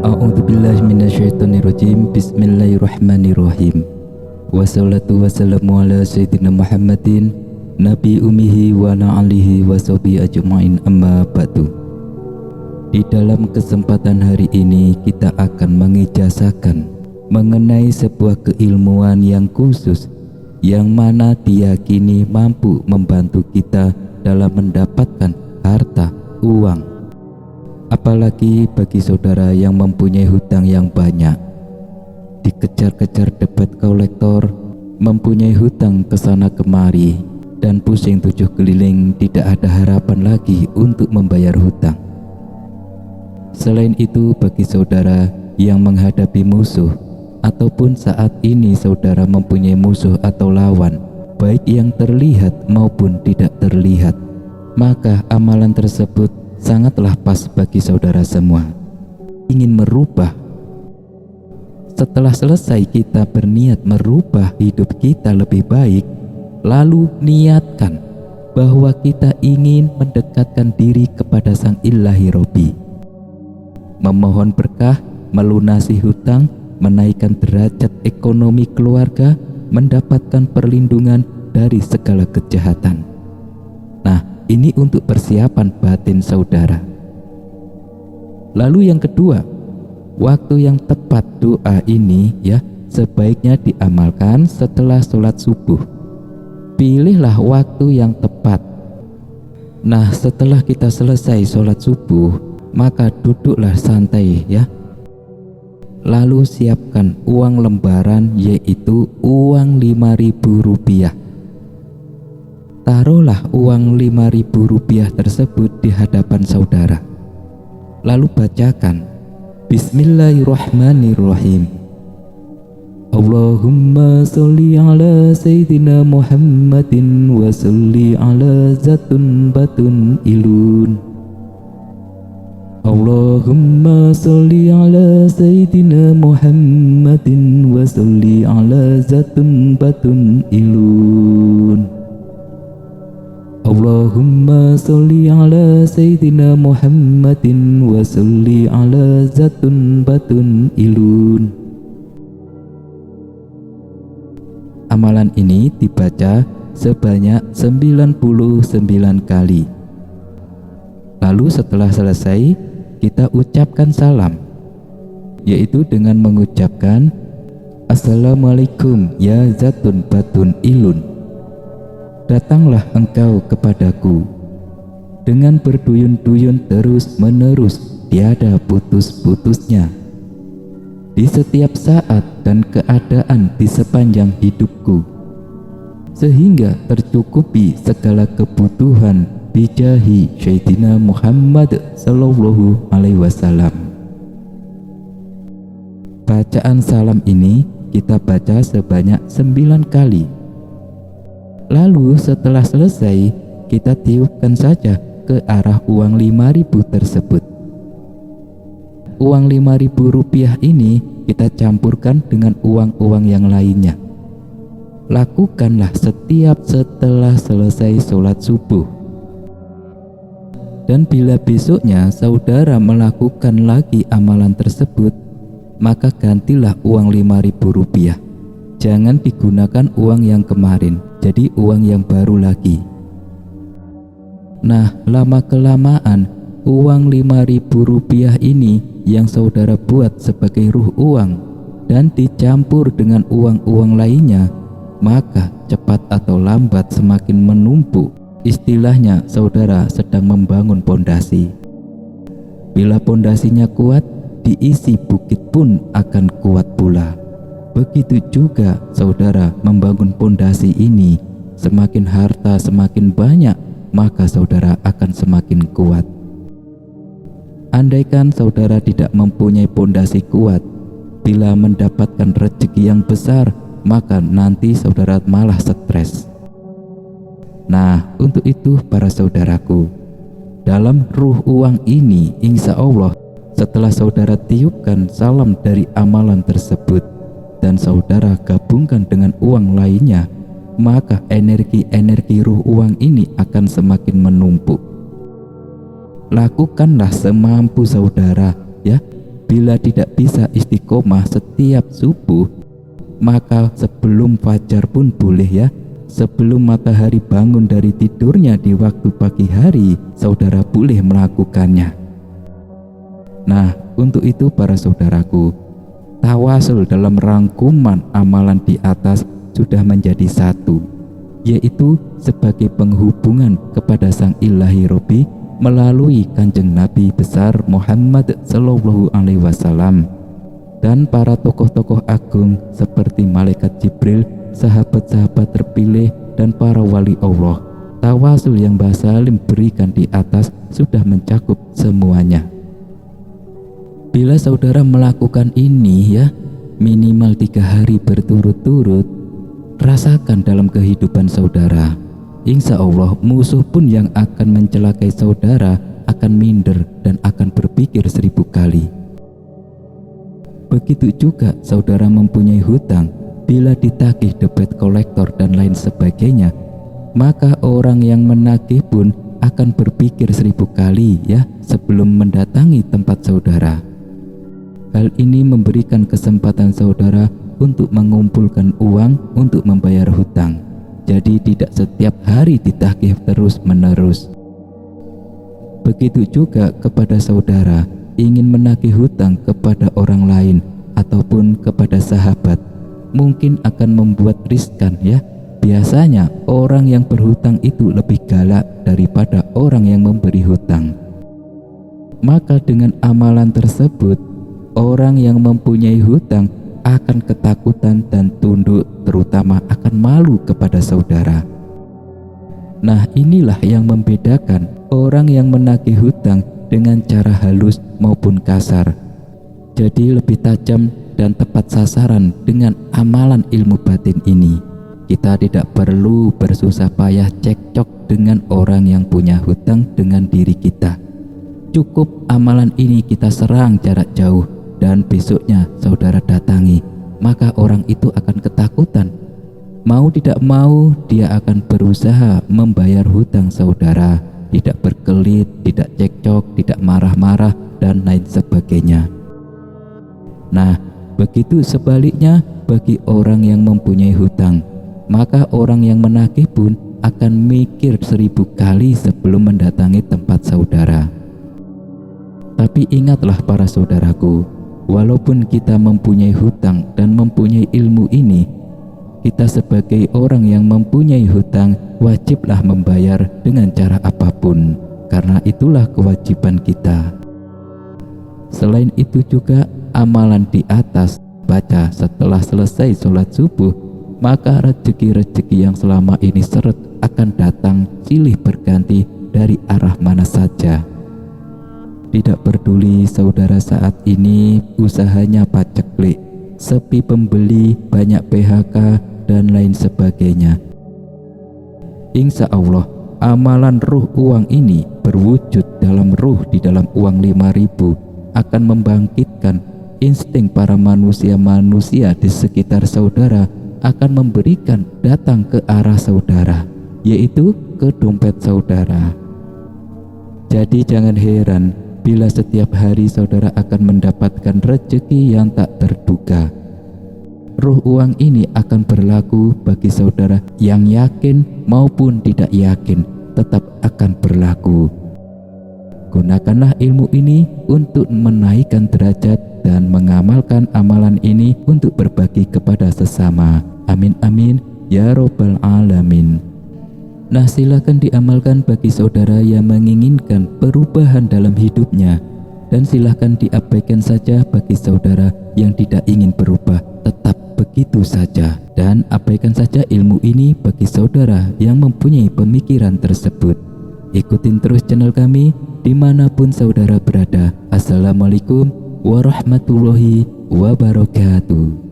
A'udzubillahi minasyaitonirrajim. Bismillahirrahmanirrahim. Wassalatu wassalamu ala sayyidina Muhammadin nabi ummihi wa ala alihi wa sahbihi ajma'in, amma ba'du. Di dalam kesempatan hari ini kita akan mengijazahkan mengenai sebuah keilmuan yang khusus, yang mana diyakini mampu membantu kita dalam mendapatkan harta, uang. Apalagi bagi saudara yang mempunyai hutang yang banyak, dikejar-kejar debt kolektor, mempunyai hutang kesana kemari, dan pusing 7 keliling, tidak ada harapan lagi untuk membayar hutang. Selain itu, bagi saudara yang menghadapi musuh, ataupun saat ini saudara mempunyai musuh atau lawan, baik yang terlihat maupun tidak terlihat, maka amalan tersebut sangatlah pas bagi saudara semua. Ingin merubah, setelah selesai kita berniat merubah hidup kita lebih baik, lalu niatkan bahwa kita ingin mendekatkan diri kepada Sang Ilahi Robbi, memohon berkah, melunasi hutang, menaikkan derajat ekonomi keluarga, mendapatkan perlindungan dari segala kejahatan. Nah, ini untuk persiapan batin saudara. Lalu yang kedua, waktu yang tepat doa ini sebaiknya diamalkan setelah sholat subuh. Pilihlah waktu yang tepat. Nah, setelah kita selesai sholat subuh, maka duduklah santai Lalu siapkan uang lembaran, yaitu uang Rp5.000. Taruhlah uang Rp5.000 tersebut di hadapan saudara. Lalu bacakan Bismillahirrahmanirrahim. Allahumma sholli ala sayyidina Muhammadin wa sholli ala zatun batun ilun. Allahumma sholli ala sayyidina Muhammadin wa sholli ala zatun batun ilun. Allahumma sholli ala sayyidina Muhammadin wa sholli ala zatun batun ilun. Amalan ini dibaca sebanyak 99 kali. Lalu setelah selesai, kita ucapkan salam, yaitu dengan mengucapkan Assalamualaikum ya zatun batun ilun. Datanglah engkau kepadaku dengan berduyun-duyun terus menerus, tiada putus-putusnya, di setiap saat dan keadaan di sepanjang hidupku, sehingga tercukupi segala kebutuhan bijahi Sayyidina Muhammad sallallahu alaihi wasallam. Bacaan salam ini kita baca sebanyak 9 kali. Lalu setelah selesai, kita tiupkan saja ke arah uang Rp5.000 tersebut. Uang Rp5.000 ini kita campurkan dengan uang-uang yang lainnya. Lakukanlah setiap setelah selesai sholat subuh. Dan bila besoknya saudara melakukan lagi amalan tersebut, maka gantilah uang Rp5.000. Jangan digunakan uang yang kemarin, jadi uang yang baru lagi. Nah, lama-kelamaan uang Rp5.000 ini yang saudara buat sebagai ruh uang dan dicampur dengan uang-uang lainnya, maka cepat atau lambat semakin menumpuk. Istilahnya saudara sedang membangun pondasi. Bila pondasinya kuat, diisi bukit pun akan kuat pula. Begitu juga saudara membangun pondasi ini, semakin harta semakin banyak, maka saudara akan semakin kuat. Andaikan saudara tidak mempunyai pondasi kuat, bila mendapatkan rezeki yang besar, maka nanti saudara malah stres. Nah, untuk itu para saudaraku, dalam ruh uang ini insya Allah setelah saudara tiupkan salam dari amalan tersebut dan saudara gabungkan dengan uang lainnya, maka energi-energi ruh uang ini akan semakin menumpuk. lakukanlah semampu saudara ya. Bila tidak bisa istiqomah setiap subuh, maka sebelum fajar pun boleh ya. Sebelum matahari bangun dari tidurnya di waktu pagi hari, saudara boleh melakukannya. Nah, untuk itu para saudaraku, tawasul dalam rangkuman amalan di atas sudah menjadi satu, yaitu sebagai penghubungan kepada Sang Ilahi Robbi melalui Kanjeng Nabi besar Muhammad Sallallahu Alaihi Wasallam dan para tokoh-tokoh agung seperti Malaikat Jibril, sahabat-sahabat terpilih, dan para wali Allah. Tawasul yang Mbah Salim berikan di atas sudah mencakup semuanya. Bila saudara melakukan ini ya, minimal 3 hari berturut-turut, rasakan dalam kehidupan saudara. Insya Allah musuh pun yang akan mencelakai saudara akan minder dan akan berpikir 1000 kali. Begitu juga saudara mempunyai hutang, bila ditagih debt kolektor dan lain sebagainya, maka orang yang menagih pun akan berpikir 1000 kali ya sebelum mendatangi tempat saudara. Hal ini memberikan kesempatan saudara untuk mengumpulkan uang untuk membayar hutang. Jadi tidak setiap hari ditagih terus-menerus. Begitu juga kepada saudara ingin menagih hutang kepada orang lain ataupun kepada sahabat, mungkin akan membuat riskan ya. Biasanya orang yang berhutang itu lebih galak daripada orang yang memberi hutang. Maka dengan amalan tersebut, orang yang mempunyai hutang akan ketakutan dan tunduk, terutama akan malu kepada saudara. Nah, inilah yang membedakan orang yang menagih hutang dengan cara halus maupun kasar. Jadi lebih tajam dan tepat sasaran dengan amalan ilmu batin ini. Kita tidak perlu bersusah payah cekcok dengan orang yang punya hutang dengan diri kita. Cukup amalan ini kita serang jarak jauh, dan besoknya saudara datangi, maka orang itu akan ketakutan. Mau tidak mau dia akan berusaha membayar hutang saudara, tidak berkelit, tidak cekcok, tidak marah-marah, dan lain sebagainya. Nah, begitu sebaliknya bagi orang yang mempunyai hutang, maka orang yang menagih pun akan mikir 1000 kali sebelum mendatangi tempat saudara. Tapi ingatlah para saudaraku, walaupun kita mempunyai hutang dan mempunyai ilmu ini, kita sebagai orang yang mempunyai hutang wajiblah membayar dengan cara apapun, karena itulah kewajiban kita. Selain itu juga amalan di atas baca setelah selesai sholat subuh, maka rezeki-rezeki yang selama ini seret akan datang silih berganti dari arah mana saja. Tidak peduli saudara saat ini usahanya paceklik, sepi pembeli, banyak PHK, dan lain sebagainya. Insya Allah amalan ruh uang ini berwujud dalam ruh di dalam uang 5.000 akan membangkitkan insting para manusia-manusia di sekitar saudara, akan memberikan datang ke arah saudara, yaitu ke dompet saudara. Jadi jangan heran bila setiap hari saudara akan mendapatkan rezeki yang tak terduga. Ruh uang ini akan berlaku bagi saudara yang yakin maupun tidak yakin, tetap akan berlaku. Gunakanlah ilmu ini untuk menaikkan derajat dan mengamalkan amalan ini untuk berbagi kepada sesama. Amin amin ya robbal alamin. Nah, silakan diamalkan bagi saudara yang menginginkan perubahan dalam hidupnya, dan silakan diabaikan saja bagi saudara yang tidak ingin berubah, tetap begitu saja. Dan abaikan saja ilmu ini bagi saudara yang mempunyai pemikiran tersebut. Ikutin terus channel kami dimanapun saudara berada. Assalamualaikum warahmatullahi wabarakatuh.